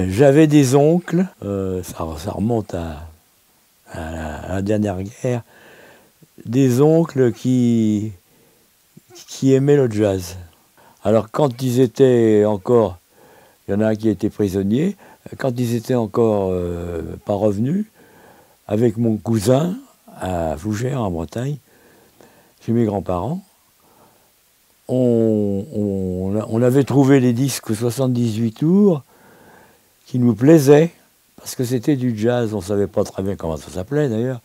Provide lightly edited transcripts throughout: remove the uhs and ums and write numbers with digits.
J'avais des oncles, ça remonte à la dernière guerre, des oncles qui aimaient le jazz. Alors quand ils étaient encore, il y en a un qui était prisonnier, quand ils étaient encore pas revenus, avec mon cousin à Fougères en Bretagne, chez mes grands-parents, on avait trouvé les disques 78 tours qui nous plaisaient, parce que c'était du jazz, on ne savait pas très bien comment ça s'appelait d'ailleurs,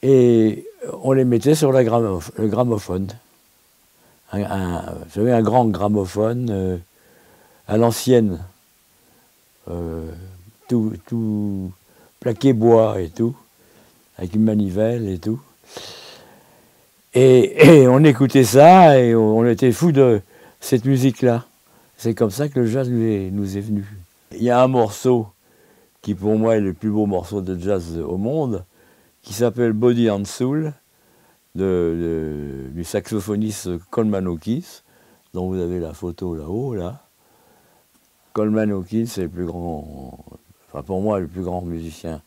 et on les mettait sur le gramophone. J'avais un grand gramophone à l'ancienne, tout plaqué bois et tout, avec une manivelle et tout. Et on écoutait ça et on était fous de cette musique-là. C'est comme ça que le jazz nous est venu. Il y a un morceau qui pour moi est le plus beau morceau de jazz au monde, qui s'appelle Body and Soul, du saxophoniste Coleman Hawkins, dont vous avez la photo là-haut, là. Coleman Hawkins est le plus grand, enfin pour moi le plus grand musicien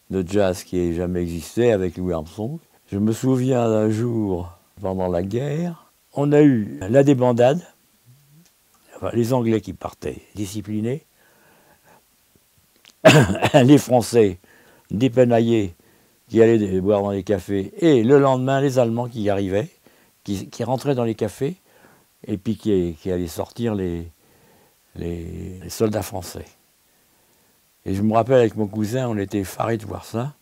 de jazz qui ait jamais existé, avec Louis Armstrong. Je me souviens d'un jour, pendant la guerre, on a eu la débandade, enfin, les Anglais qui partaient disciplinés, les Français dépenaillés qui allaient boire dans les cafés, et le lendemain les Allemands qui y arrivaient, qui rentraient dans les cafés, et puis qui allaient sortir les soldats français. Et je me rappelle avec mon cousin, on était effarés de voir ça.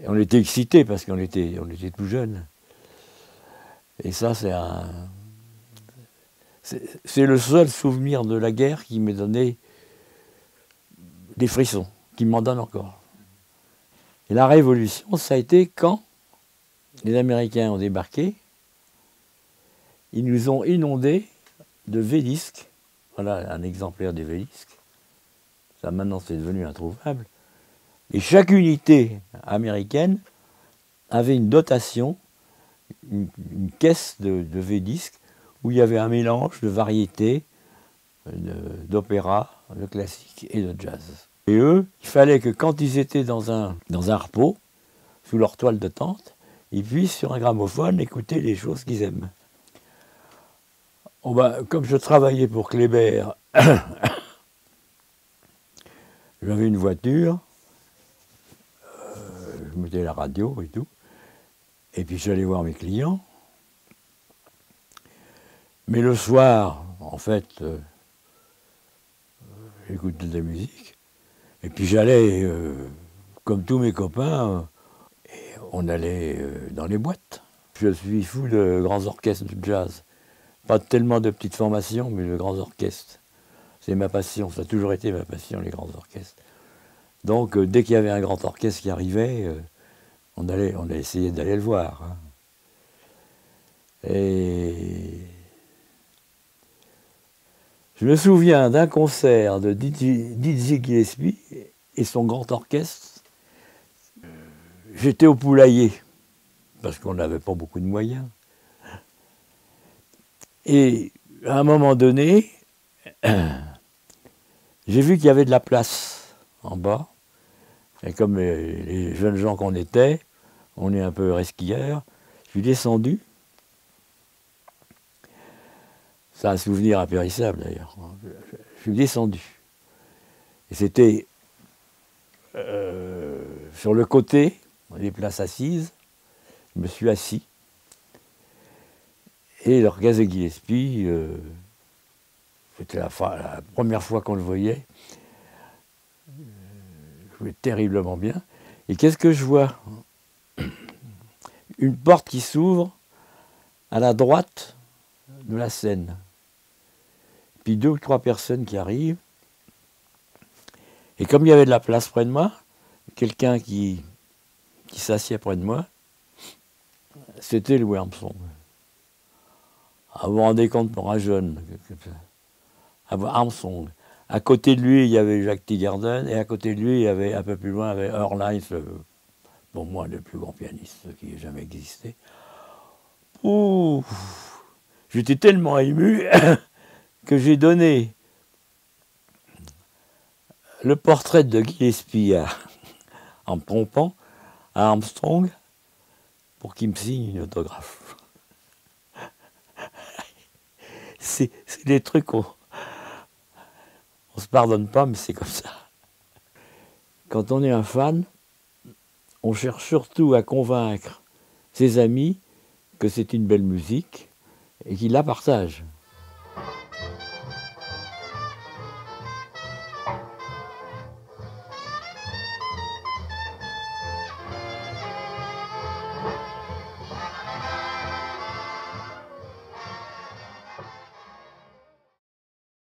Et on était excités parce qu'on était tout jeunes. Et ça, c'est le seul souvenir de la guerre qui m'est donné des frissons, qui m'en donne encore. Et la révolution, ça a été quand les Américains ont débarqué, ils nous ont inondés de V-disques. Voilà un exemplaire des V-disques. Ça, maintenant, c'est devenu introuvable. Et chaque unité américaine avait une dotation, une caisse de V-disques, où il y avait un mélange de variétés, d'opéra, de classique et de jazz. Et eux, il fallait que quand ils étaient dans un repos, sous leur toile de tente, ils puissent sur un gramophone écouter les choses qu'ils aiment. Oh ben, comme je travaillais pour Kléber, j'avais une voiture, je mettais la radio et tout, et puis j'allais voir mes clients. Mais le soir, en fait, j'écoutais de la musique, et puis j'allais, comme tous mes copains, et on allait dans les boîtes. Je suis fou de grands orchestres de jazz. Pas tellement de petites formations, mais de grands orchestres. C'est ma passion, ça a toujours été ma passion, les grands orchestres. Donc, dès qu'il y avait un grand orchestre qui arrivait, on a essayé d'aller le voir. Hein. Et je me souviens d'un concert de Dizzy Gillespie et son grand orchestre. J'étais au poulailler, parce qu'on n'avait pas beaucoup de moyens. Et à un moment donné, j'ai vu qu'il y avait de la place en bas. Et comme les jeunes gens qu'on était, on est un peu resquilleurs, je suis descendu. C'est un souvenir impérissable d'ailleurs. Je suis descendu. Et c'était sur le côté, les places assises. Je me suis assis. Et l'orchestre de Gillespie, c'était la première fois qu'on le voyait. Jouait terriblement bien. Et qu'est-ce que je vois? Une porte qui s'ouvre à la droite de la scène. Puis 2 ou 3 personnes qui arrivent. Et comme il y avait de la place près de moi, quelqu'un qui s'assied près de moi, c'était Louis Armstrong. Ah, vous vous rendez compte pour un jeune. Armstrong. À côté de lui, il y avait Jack Teagarden, et à côté de lui, il y avait un peu plus loin, il y avait Earl Hines, pour moi, le plus grand pianiste qui ait jamais existé. Ouh, j'étais tellement ému que j'ai donné le portrait de Gillespie en pompant à Armstrong pour qu'il me signe une autographe. C'est des trucs qu'on se pardonne pas, mais c'est comme ça. Quand on est un fan, on cherche surtout à convaincre ses amis que c'est une belle musique et qu'ils la partagent.